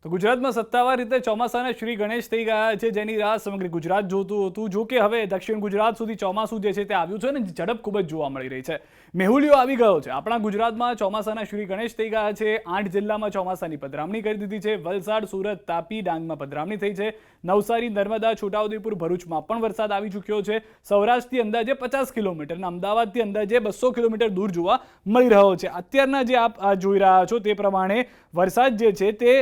તો ગુજરાતમાં સત્તાવાર રીતે ચોમાસાના શ્રી ગણેશ થઈ ગયા છે, જેની રાહ સમગ્ર ગુજરાત જોતું હતું. જો કે હવે દક્ષિણ ગુજરાત સુધી ચોમાસું જે છે તે આવ્યું છે અને ઝડપ ખૂબ જ જોવા મળી રહી છે. મેહુલિયો આવી ગયો છે. આપણા ગુજરાતમાં ચોમાસાના શ્રી ગણેશ થઈ ગયા છે. 8 જિલ્લામાં ચોમાસાની પધરામણી કરી દીધી છે. વલસાડ, સુરત, તાપી, ડાંગમાં પધરામણી થઈ છે. નવસારી, નર્મદા, છોટાઉદેપુર, ભરૂચમાં પણ વરસાદ આવી ચૂક્યો છે. સૌરાષ્ટ્રથી અંદાજે 50 કિલોમીટર અને અમદાવાદથી અંદાજે 200 કિલોમીટર દૂર જોવા મળી રહ્યો છે. અત્યારના જે આપ જોઈ રહ્યા છો તે પ્રમાણે વરસાદ જે છે તે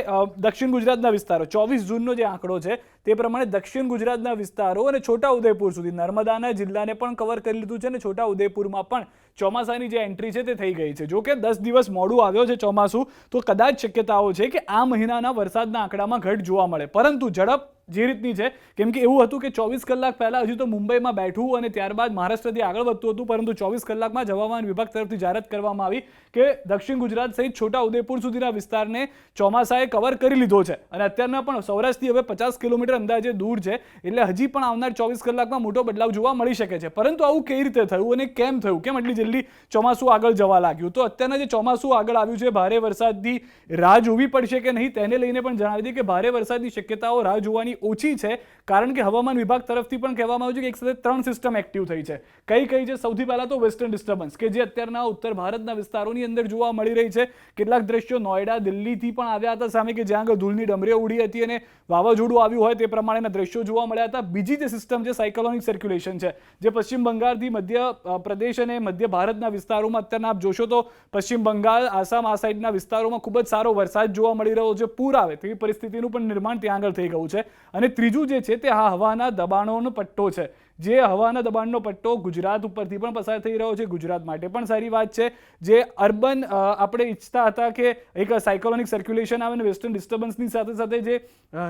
દક્ષિણ ગુજરાતના વિસ્તારો 24 જૂનનો જે આંકડો છે તે પ્રમાણે દક્ષિણ ગુજરાતના વિસ્તારો અને છોટાઉદેપુર સુધી નર્મદાના જિલ્લાને પણ કવર કરી લીધું છે અને છોટાઉદેપુરમાં પણ ચોમાસાની જે એન્ટ્રી છે તે થઈ ગઈ છે. જો કે 10 દિવસ મોડું આવ્યો છે ચોમાસું, તો કદાચ શક્યતાઓ છે કે આ મહિનાના વરસાદના આંકડામાં ઘટ જોવા મળે, પરંતુ ઝડપ જે રીતની છે, કેમ કે એવું હતું કે 24 કલાક પહેલા હજુ તો મુંબઈમાં બેઠું અને ત્યારબાદ મહારાષ્ટ્રથી આગળ વધતું હતું, પરંતુ 24 કલાકમાં જ હવામાન વિભાગ તરફથી જાહેરાત કરવામાં આવી કે દક્ષિણ ગુજરાત સહિત છોટાઉદેપુર સુધીના વિસ્તારને ચોમાસાએ કવર કરી લીધો છે અને અત્યારના પણ સૌરાષ્ટ્રથી હવે 50 કિલોમીટર અંદાજે દૂર છે, એટલે હજી પણ આવનાર 24 કલાકમાં મોટો બદલાવ જોવા મળી શકે છે. પરંતુ આવું કઈ રીતે થયું અને કેમ થયું, કેમ એટલી જલ્દી ચોમાસું આગળ જવા લાગ્યું? તો અત્યારના જે ચોમાસું આગળ આવ્યું છે, ભારે વરસાદની રાહ જોવી પડશે કે નહીં તેને લઈને પણ જણાવી દઈએ કે ભારે વરસાદની શક્યતાઓ રાહ જોવાની ઓછી છે, કારણ કે હવામાન વિભાગ તરફથી પણ કહેવામાં આવ્યું છે કે એક સાથે 3 સિસ્ટમ એક્ટિવ થઈ છે. કઈ છે? સૌથી પહેલા તો વેસ્ટર્ન ડિસ્ટર્બન્સ કે જે અત્યારના ઉત્તર ભારતના વિસ્તારોની અંદર જોવા મળી રહી છે. કેટલાક દ્રશ્યો નોઈડા, દિલ્હીથી પણ આવ્યા હતા સામે, કે જ્યાં આગળ ધૂળની ડમરીઓ ઉડી હતી અને વાવાઝોડું આવ્યું હોય તે પ્રમાણેના દ્રશ્યો જોવા મળ્યા હતા. બીજી જે સિસ્ટમ છે સાયક્લોનિક સર્ક્યુલેશન છે, જે પશ્ચિમ બંગાળથી મધ્ય પ્રદેશ અને મધ્ય ભારતના વિસ્તારોમાં અત્યારના આપ જોશો તો પશ્ચિમ બંગાળ, આસામ આ સાઈડના વિસ્તારોમાં ખૂબ જ સારો વરસાદ જોવા મળી રહ્યો છે. પૂર આવે તેવી પરિસ્થિતિનું પણ નિર્માણ ત્યાં આગળ થઈ ગયું છે. અને ત્રીજું જે છે તે આ હવાના દબાણોનો પટ્ટો છે, જે હવાના દબાણનો પટ્ટો ગુજરાત ઉપરથી પણ પસાર થઈ રહ્યો છે. ગુજરાત માટે પણ સારી વાત છે. જે અર્બન આપણે ઈચ્છતા હતા કે એક સાયક્લોનિક સર્ક્યુલેશન આવે અને વેસ્ટર્ન ડિસ્ટર્બન્સની સાથે સાથે જે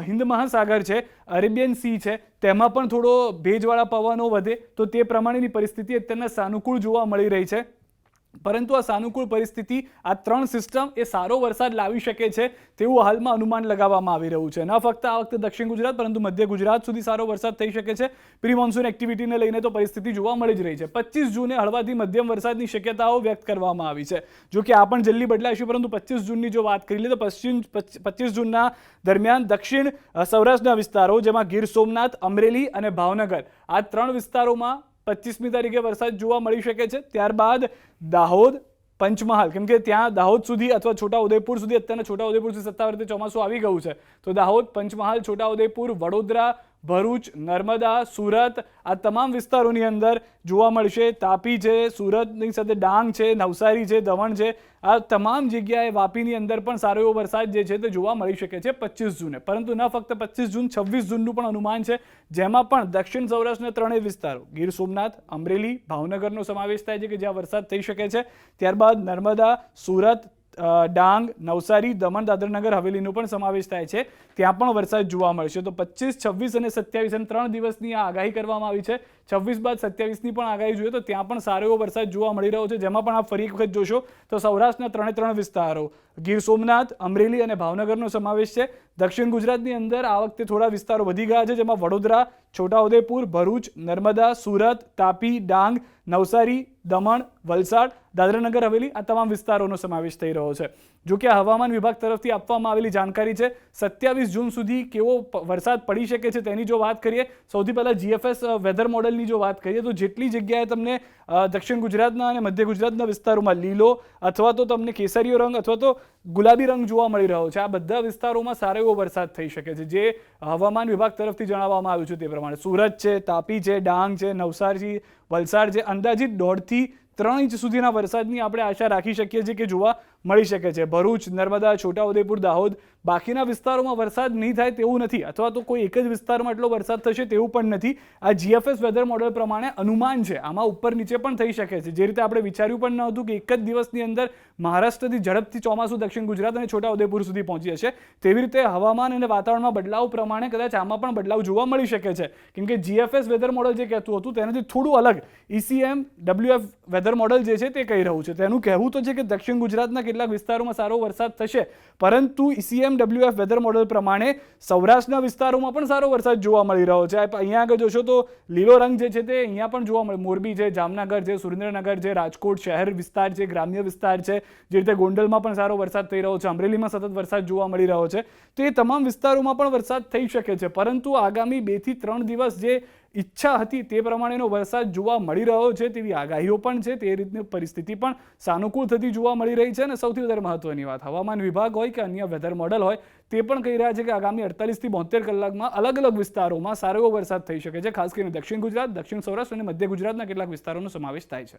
હિન્દ મહાસાગર છે, અરેબિયન સી છે, તેમાં પણ થોડો ભેજવાળા પવનો વધે, તો તે પ્રમાણેની પરિસ્થિતિ અત્યારના સાનુકૂળ જોવા મળી રહી છે. પરંતુ આ સાનુકૂળ પરિસ્થિતિ, આ 3 સિસ્ટમ એ સારો વરસાદ લાવી શકે છે તેવું હાલમાં અનુમાન લગાવવામાં આવી રહ્યું છે. ન ફક્ત આ વખતે દક્ષિણ ગુજરાત પરંતુ મધ્ય ગુજરાત સુધી સારો વરસાદ થઈ શકે છે. પ્રી મોન્સૂન એક્ટિવિટીને લઈને તો પરિસ્થિતિ જોવા મળી જ રહી છે. 25 જૂને હળવાથી મધ્યમ વરસાદની શક્યતાઓ વ્યક્ત કરવામાં આવી છે. જો કે આ પણ જલ્દી બદલાશે, પરંતુ 25 જૂનની જો વાત કરી લે તો 25 જૂનના દરમિયાન દક્ષિણ સૌરાષ્ટ્રના વિસ્તારો, જેમાં ગીર સોમનાથ, અમરેલી અને ભાવનગર, આ 3 વિસ્તારોમાં 25મી તારીખે વરસાદ જોવા મળી શકે છે. ત્યારબાદ દાહોદ, પંચમહાલ, કેમ કે ત્યાં દાહોદ સુધી અથવા છોટાઉદેપુર સુધી, અત્યારના છોટાઉદેપુર સુધી સત્તાવાર રીતે ચોમાસું આવી ગયું છે, તો દાહોદ, પંચમહાલ, છોટાઉદેપુર, વડોદરા, ભરૂચ, નર્મદા, સુરત આ તમામ વિસ્તારોની અંદર જોવા મળશે. તાપી છે, સુરતની સાથે ડાંગ છે, નવસારી છે, દમણ છે, આ તમામ જગ્યાએ, વાપીની અંદર પણ સારો એવો વરસાદ જે છે તે જોવા મળી શકે છે 25 જૂને. પરંતુ ન ફક્ત 25 જૂન, 26 જૂનનું પણ અનુમાન છે, જેમાં પણ દક્ષિણ સૌરાષ્ટ્રના 3 વિસ્તારો, ગીર સોમનાથ, અમરેલી, ભાવનગરનો સમાવેશ થાય છે કે જ્યાં વરસાદ થઈ શકે છે. ત્યારબાદ નર્મદા, સુરત, ડાંગ, નવસારી, દમણ, દાદરનગર હવેલીનો પણ સમાવેશ થાય છે, ત્યાં પણ વરસાદ જોવા મળશે. તો 25, 26 અને 27 એમ 3 દિવસની આ આગાહી કરવામાં આવી છે. 26 બાદ 27ની પણ આગાહી જોઈએ તો ત્યાં પણ સારો એવો વરસાદ જોવા મળી રહ્યો છે, જેમાં પણ આપ ફરી એક વખત જોશો તો સૌરાષ્ટ્રના 3 વિસ્તારો, ગીર સોમનાથ, અમરેલી અને ભાવનગરનો સમાવેશ છે. દક્ષિણ ગુજરાતની અંદર આ વખતે થોડા વિસ્તારો વધી ગયા છે, જેમાં વડોદરા, છોટાઉદેપુર, ભરૂચ, નર્મદા, સુરત, તાપી, ડાંગ, નવસારી, દમણ, વલસાડ, દાદરાનગર હવેલી આ તમામ વિસ્તારોનો સમાવેશ થઈ રહ્યો છે. જો કે હવામાન વિભાગ તરફથી આપવામાં આવેલી જાણકારી છે 27 જૂન સુધી કેવો વરસાદ પડી શકે છે તેની જો વાત કરીએ, સૌથી પહેલા જીએફએસ વેધર મોડલની જો વાત કરીએ તો જેટલી જગ્યાએ તમને દક્ષિણ ગુજરાતના અને મધ્ય ગુજરાતના વિસ્તારોમાં લીલો અથવા તો તમને કેસરીયો રંગ અથવા તો ગુલાબી રંગ જોવા મળી રહ્યો છે, આ બધા વિસ્તારોમાં સારો એવો વરસાદ થઈ શકે છે, જે હવામાન વિભાગ તરફથી જણાવવામાં આવ્યું છે તે પ્રમાણે. સુરત છે, તાપી છે, ડાંગ છે, નવસારી, વલસાડ છે, અંદાજિત 1.5 થી 3 ઇંચ સુધીના વરસાદની આપણે આશા રાખી શકીએ છીએ કે જોવા મળી શકે છે. ભરૂચ, નર્મદા, છોટાઉદેપુર, દાહોદ, બાકીના વિસ્તારોમાં વરસાદ નહીં થાય તેવું નથી, અથવા તો કોઈ એક જ વિસ્તારમાં એટલો વરસાદ થશે તેવું પણ નથી. આ જીએફએસ વેધર મોડેલ પ્રમાણે અનુમાન છે, આમાં ઉપર નીચે પણ થઈ શકે છે. જે રીતે આપણે વિચાર્યું પણ ન હતું કે એક જ દિવસની અંદર મહારાષ્ટ્રથી ઝડપથી ચોમાસું દક્ષિણ ગુજરાત અને છોટાઉદેપુર સુધી પહોંચી જશે, તેવી રીતે હવામાન અને વાતાવરણમાં બદલાવ પ્રમાણે કદાચ આમાં પણ બદલાવ જોવા મળી શકે છે. કેમ કે જીએફએસ વેધર મોડેલ જે કહેતું હતું તેનાથી થોડું અલગ ECM WF વેધર મોડેલ જે છે તે કહી રહ્યું છે. તેનું કહેવું તો છે કે દક્ષિણ ગુજરાતના કેટલાક વિસ્તારોમાં સારો વરસાદ થશે, પરંતુ ECM IMWF વેધર મોડેલ પ્રમાણે સૌરાષ્ટ્રના વિસ્તારોમાં પણ સારો વરસાદ જોવા મળી રહ્યો છે. અહીંયા આગળ જોશો તો લીલો રંગ જે છે તે અહીંયા પણ જોવા મળે. મોરબી છે, જામનગર છે, સુરેન્દ્રનગર છે, રાજકોટ શહેર વિસ્તાર છે, ગ્રામ્ય વિસ્તાર છે, જે રીતે ગોંડલમાં પણ સારો વરસાદ થઈ રહ્યો છે, અમરેલીમાં સતત વરસાદ જોવા મળી રહ્યો છે. તો એ તમામ વિસ્તારોમાં પણ વરસાદ થઈ શકે છે, પરંતુ આગામી 2 થી 3 દિવસ જે ઈચ્છા હતી તે પ્રમાણેનો વરસાદ જોવા મળી રહ્યો છે તેવી આગાહીઓ પણ છે. તે રીતની પરિસ્થિતિ પણ સાનુકૂળ થતી જોવા મળી રહી છે. અને સૌથી વધારે મહત્વની વાત, હવામાન વિભાગ હોય કે અન્ય વેધર મોડલ હોય તે પણ કહી રહ્યા છે કે આગામી 48 થી 72 કલાકમાં અલગ અલગ વિસ્તારોમાં સારો એવો વરસાદ થઈ શકે છે. ખાસ કરીને દક્ષિણ ગુજરાત, દક્ષિણ સૌરાષ્ટ્ર અને મધ્ય ગુજરાતના કેટલાક વિસ્તારોનો સમાવેશ થાય છે.